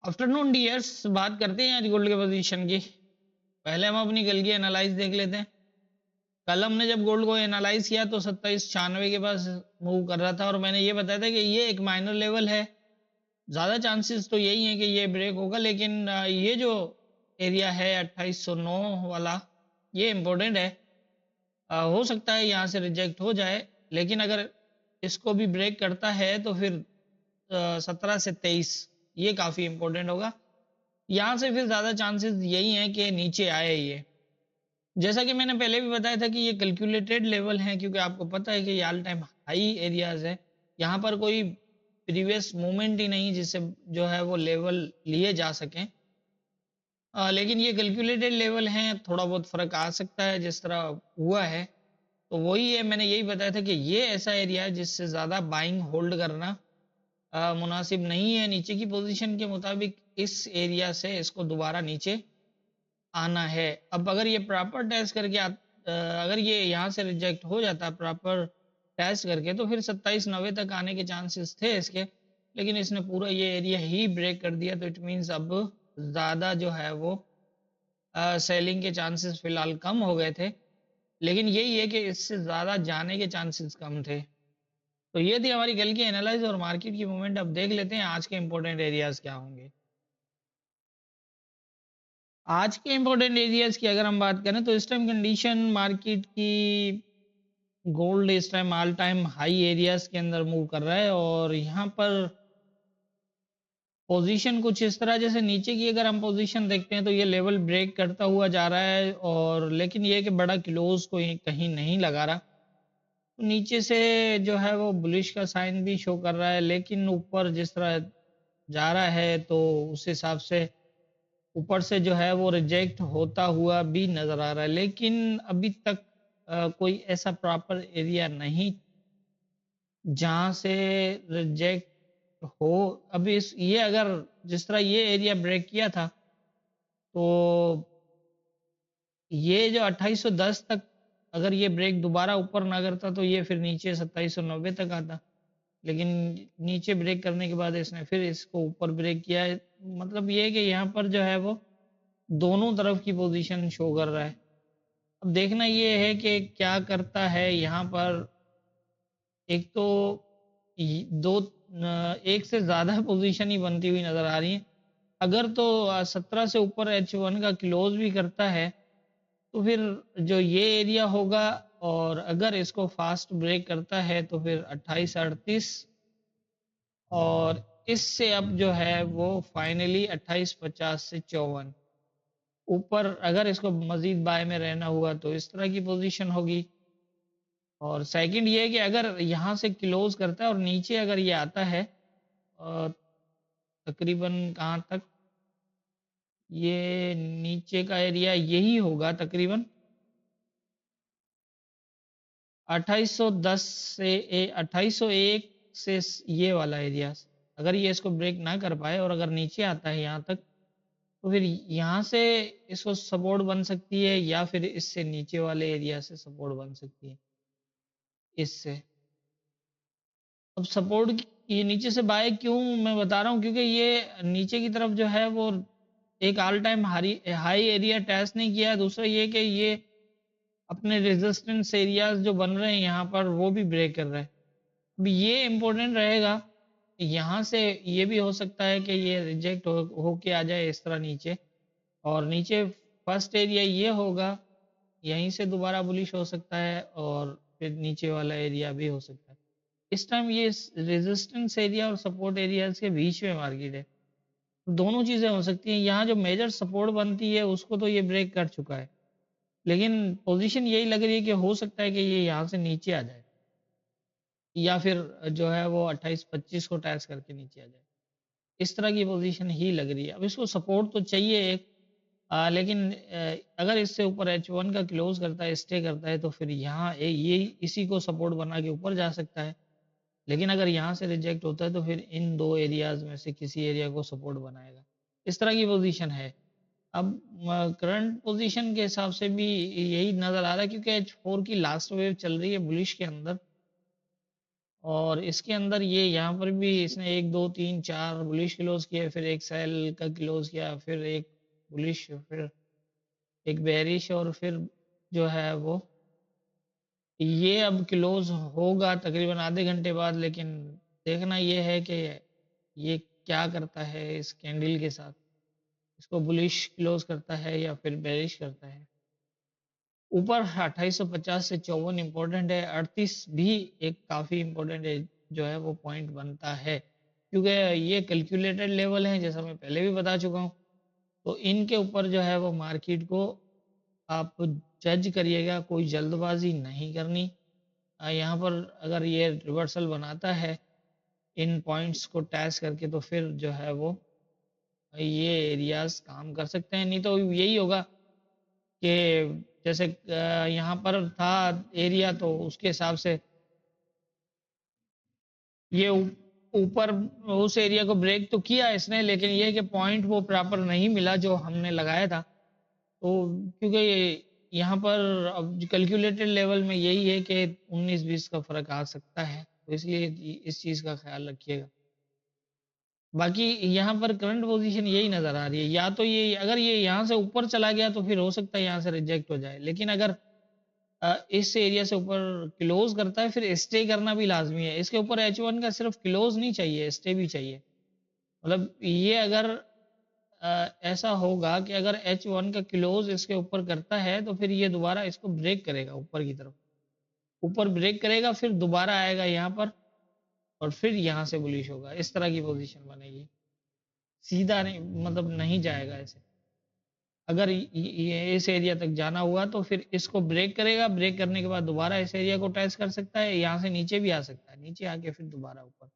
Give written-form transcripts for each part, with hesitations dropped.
Afternoon dears, बात करते हैं आज गोल्ड के पोजीशन की। पहले हम अपनी कल की एनालाइज देख लेते हैं। कल हमने जब गोल्ड को एनालाइज किया तो 2796 के पास मूव कर रहा था और मैंने ये बताया था कि ये एक माइनर लेवल है। ज्यादा चांसेस तो यही है कि ये ब्रेक होगा, लेकिन ये जो एरिया है 2809 वाला, ये इम्पोर्टेंट है। हो सकता है यहाँ से रिजेक्ट हो जाए, लेकिन अगर इसको भी ब्रेक करता है तो फिर 17 से 23 ये काफी इम्पोर्टेंट होगा। यहाँ से फिर ज्यादा चांसेस यही हैं कि नीचे आए ये। जैसा कि मैंने पहले भी बताया था कि ये कैलकुलेटेड लेवल हैं, क्योंकि आपको पता है कि ये ऑल टाइम हाई एरियाज है। यहाँ पर कोई प्रीवियस मूवमेंट ही नहीं जिससे जो है वो लेवल लिए जा सकें। लेकिन ये कैलकुलेटेड लेवल हैं, थोड़ा बहुत फर्क आ सकता है जिस तरह हुआ है। तो वही है, मैंने यही बताया था कि ये ऐसा एरिया है जिससे ज्यादा बाइंग होल्ड करना मुनासिब नहीं है। नीचे की पोजीशन के मुताबिक इस एरिया से इसको दोबारा नीचे आना है। अब अगर ये प्रॉपर टेस्ट करके अगर ये यहाँ से रिजेक्ट हो जाता प्रॉपर टेस्ट करके, तो फिर 2790 तक आने के चांसेस थे इसके, लेकिन इसने पूरा ये एरिया ही ब्रेक कर दिया। तो इट मीन्स अब ज़्यादा जो है वो सेलिंग के चांसेस फिलहाल कम हो गए थे, लेकिन यही है कि इससे ज़्यादा जाने के चांसेस कम थे। तो ये थी हमारी कल की एनालाइज और मार्केट की मूवमेंट। अब देख लेते हैं आज के इंपॉर्टेंट एरियाज क्या होंगे। आज के इंपॉर्टेंट एरियाज की अगर हम बात करें तो इस टाइम कंडीशन मार्केट की, गोल्ड इस time all time high areas के अंदर मूव कर रहा है और यहाँ पर पोजीशन कुछ इस तरह, जैसे नीचे की अगर हम पोजीशन देखते हैं तो ये लेवल ब्रेक करता हुआ जा रहा है, और लेकिन ये कि बड़ा क्लोज कोई कहीं नहीं लगा रहा। तो नीचे से जो है वो बुलिश का साइन भी शो कर रहा है, लेकिन ऊपर जिस तरह जा रहा है तो उस हिसाब से ऊपर से जो है वो रिजेक्ट होता हुआ भी नजर आ रहा है। लेकिन अभी तक कोई ऐसा प्रॉपर एरिया नहीं जहां से रिजेक्ट हो। अभी इस ये अगर जिस तरह ये एरिया ब्रेक किया था, तो ये जो 2810 तक अगर ये ब्रेक दोबारा ऊपर ना करता तो ये फिर नीचे 2790 तक आता। लेकिन नीचे ब्रेक करने के बाद इसने फिर इसको ऊपर ब्रेक किया है। मतलब ये है कि यहाँ पर जो है वो दोनों तरफ की पोजीशन शो कर रहा है। अब देखना ये है कि क्या करता है यहाँ पर। एक तो दो एक से ज्यादा पोजीशन ही बनती हुई नजर आ रही है। अगर तो 17 से ऊपर H1 का क्लोज भी करता है तो फिर जो ये एरिया होगा, और अगर इसको फास्ट ब्रेक करता है तो फिर 2838, और इससे अब जो है वो फाइनली 2850 से 54 ऊपर अगर इसको मजीद बाय में रहना हुआ तो इस तरह की पोजीशन होगी। और सेकंड ये है कि अगर यहाँ से क्लोज करता है और नीचे अगर ये आता है अ, तकरीबन कहाँ तक, ये नीचे का एरिया यही होगा तकरीबन 2810 से 2801 से ये वाला एरिया। अगर ये इसको ब्रेक ना कर पाए और अगर नीचे आता है यहाँ तक, तो फिर यहाँ से इसको सपोर्ट बन सकती है, या फिर इससे नीचे वाले एरिया से सपोर्ट बन सकती है इससे। अब सपोर्ट ये नीचे से बाय क्यों मैं बता रहा हूँ, क्योंकि ये नीचे की तरफ जो है वो एक all time high area test नहीं किया है। दूसरा ये कि ये अपने रेजिस्टेंस एरियाज जो बन रहे हैं यहाँ पर वो भी ब्रेक कर रहे हैं। अब ये इम्पोर्टेंट रहेगा। यहाँ से ये भी हो सकता है कि ये रिजेक्ट हो के आ जाए इस तरह नीचे, और नीचे फर्स्ट एरिया ये होगा, यहीं से दोबारा बुलिश हो सकता है, और फिर नीचे वाला एरिया भी हो सकता है। इस टाइम ये रेजिस्टेंस एरिया और सपोर्ट एरियाज के बीच में मार्केट है। दोनों चीजें हो सकती हैं। यहाँ जो मेजर सपोर्ट बनती है उसको तो ये ब्रेक कर चुका है, लेकिन पोजीशन यही लग रही है कि हो सकता है कि ये यहाँ से नीचे आ जाए, या फिर जो है वो 28-25 को टैच करके नीचे आ जाए। इस तरह की पोजीशन ही लग रही है। अब इसको सपोर्ट तो चाहिए एक, लेकिन अगर इससे ऊपर H1 का क्लोज करता है, स्टे करता है, तो फिर यहाँ ये इसी को सपोर्ट बना के ऊपर जा सकता है। लेकिन अगर यहाँ से रिजेक्ट होता है तो फिर इन दो एरियाज में से किसी एरिया को सपोर्ट बनाएगा। इस तरह की पोजीशन है। अब करंट पोजीशन के हिसाब से भी यही नजर आ रहा है, क्योंकि H4 की लास्ट वेव चल रही है बुलिश के अंदर, और इसके अंदर ये यहाँ पर भी इसने 1 2 3 4 बुलिश क्लोज किया, फिर एक सेल का क्लोज किया, फिर एक बुलिश, फिर एक बेरिश, और फिर जो है वो ये अब क्लोज होगा तकरीबन आधे घंटे बाद। लेकिन देखना ये है कि ये क्या करता है इस कैंडल के साथ, इसको बुलिश क्लोज करता है या फिर बेरिश करता है। ऊपर 2850 से 54 इम्पोर्टेंट है, 38 भी एक काफ़ी इम्पोर्टेंट है जो है वो पॉइंट बनता है, क्योंकि ये कैलकुलेटेड लेवल हैं जैसा मैं पहले भी बता चुका हूँ। तो इनके ऊपर जो है वो मार्केट को आप जज करिएगा, कोई जल्दबाजी नहीं करनी। यहाँ पर अगर ये रिवर्सल बनाता है इन पॉइंट्स को टैच करके, तो फिर जो है वो ये एरियाज काम कर सकते हैं। नहीं तो यही होगा कि जैसे यहाँ पर था एरिया, तो उसके हिसाब से ये ऊपर उस एरिया को ब्रेक तो किया इसने, लेकिन ये कि पॉइंट वो प्रॉपर नहीं मिला जो हमने लगाया था। तो क्योंकि यहाँ पर अब कैलकुलेटेड लेवल में यही है कि 19-20 का फर्क आ सकता है, तो इसलिए इस चीज़ का ख्याल रखिएगा। बाकी यहाँ पर करंट पोजीशन यही नज़र आ रही है, या तो ये अगर ये यहाँ से ऊपर चला गया तो फिर हो सकता है यहाँ से रिजेक्ट हो जाए, लेकिन अगर इस एरिया से ऊपर क्लोज करता है फिर स्टे करना भी लाजमी है। इसके ऊपर H1 का सिर्फ क्लोज नहीं चाहिए, स्टे भी चाहिए। मतलब ये अगर ऐसा होगा कि अगर H1 का क्लोज इसके ऊपर करता है तो फिर ये दोबारा इसको ब्रेक करेगा ऊपर की तरफ, ऊपर ब्रेक करेगा, फिर दोबारा आएगा यहाँ पर और फिर यहाँ से बुलिश होगा, इस तरह की पोजीशन बनेगी। सीधा नहीं, मतलब नहीं जाएगा ऐसे। अगर ये इस एरिया तक जाना हुआ तो फिर इसको ब्रेक करेगा, ब्रेक करने के बाद दोबारा इस एरिया को टच कर सकता है, यहाँ से नीचे भी आ सकता है, नीचे आके फिर दोबारा ऊपर,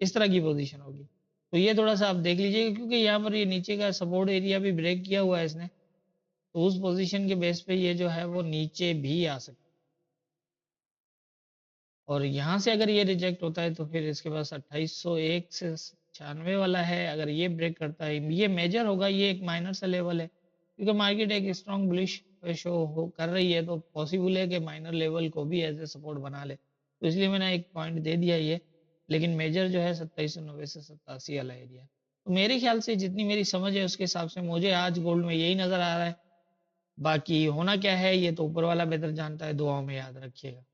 इस तरह की पोजीशन होगी। तो ये थोड़ा सा आप देख लीजिएगा, क्योंकि यहाँ पर ये नीचे का सपोर्ट एरिया भी ब्रेक किया हुआ है इसने, तो उस पोजीशन के बेस पे ये जो है वो नीचे भी आ सकता है। और यहाँ से अगर ये रिजेक्ट होता है तो फिर इसके पास 2801 से 96 वाला है, अगर ये ब्रेक करता है ये मेजर होगा, ये एक माइनर सा लेवल है, क्योंकि मार्केट एक स्ट्रॉन्ग बुलिश शो हो कर रही है, तो पॉसिबल है कि माइनर लेवल को भी एज ए सपोर्ट बना ले, तो इसलिए मैंने एक पॉइंट दे दिया ये। लेकिन मेजर जो है 2790 से 87 वाला एरिया। तो मेरे ख्याल से जितनी मेरी समझ है उसके हिसाब से मुझे आज गोल्ड में यही नज़र आ रहा है। बाकी होना क्या है ये तो ऊपर वाला बेहतर जानता है, दुआओं में याद रखिएगा।